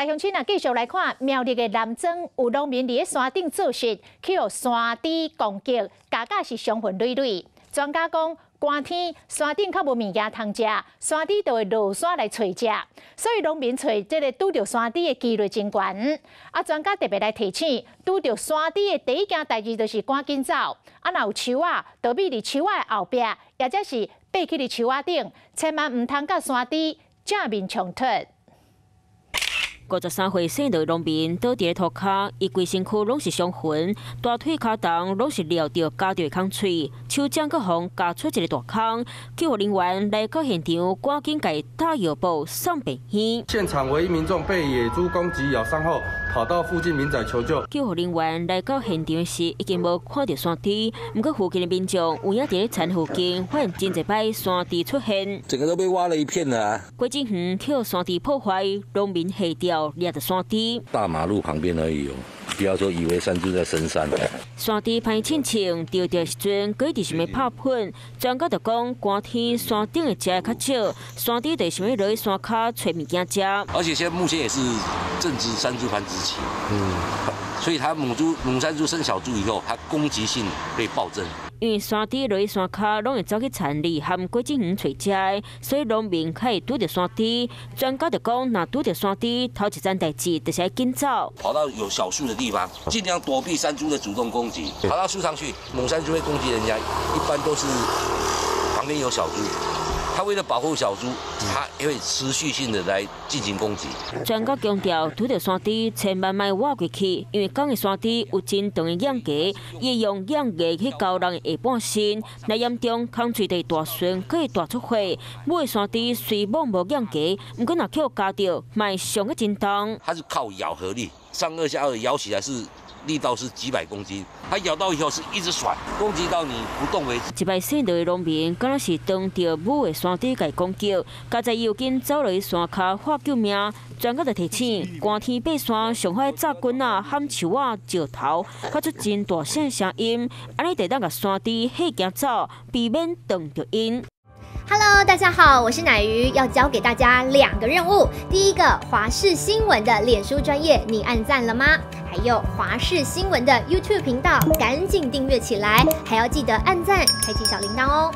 来，乡亲啊，继续来看苗栗的南庄有农民伫山顶做事，去互山猪攻击，加价是伤痕累累。专家讲，寒天山顶较无物件通食，山猪就会落山来找食，所以农民找这个拄着山猪的几率真悬。专家特别来提醒，拄着山猪的第一件代志就是赶紧走。若有树仔，就秘伫树仔的后壁，或者是爬去伫树仔顶，千万唔通甲山猪正面冲突。 53岁姓刘农民倒伫涂骹，伊规身躯拢是伤痕，大腿骹重拢是撩着夹着空喙，手掌阁互夹出一个大坑。救护人员来到现场，赶紧甲伊打药布、送病院。现场唯一民众被野猪攻击咬伤后，跑到附近民宅求救。救护人员来到现场时，已经无看到山猪，不过附近的民众有影伫咧田附近发现真侪摆山猪出现，整个都被挖了一片了啊！郭金远去山猪破坏，农民下掉。 掠着山猪，大马路旁边而已哦，不要说以为山猪在深山。山猪歹凊穿，钓着时阵，佮一直想要拍喷。专家就讲，寒天山顶的食的较少，山猪就想要落去山骹找物件食。而且现在目前也是正值山猪繁殖期，所以它母山猪生小猪以后，它攻击性会暴增。 因为山猪落去山骹，拢会走去田里含果子园找食的，所以农民较会拄着山猪。专家就讲，若拄着山猪，头一件代志就是要紧走，跑到有小树的地方，尽量躲避山猪的主动攻击。跑到树上去，母山猪会攻击人家，一般都是旁边有小猪。 他为了保护小猪，他也会持续性的来进行攻击。专家强调，拄着山猪千万莫挖过去，因为讲的山猪有真长的眼牙，伊会用眼牙去咬人的下半身，若严重，空喙就会大顺，可以大出血。母的山猪虽摸无眼牙，不过若去夹到，卖伤个真重。它是靠咬合力，上颚下颚咬起来是。 力道是几百公斤，它咬到以后是一直甩，攻击到你不动为止。一摆姓刘的农民，敢若是当着母的山猪甲攻击，加在伊又紧走落去山骹获救命。专家就提醒，寒天爬山上好扎棍啊、喊树啊、石头，发出真大声声音，安尼就当甲山猪吓惊走，避免撞着因。 Hello， 大家好，我是乃瑜，要教给大家2个任务。第一个，华视新闻的脸书专页，你按赞了吗？还有华视新闻的 YouTube 频道，赶紧订阅起来，还要记得按赞，开启小铃铛哦。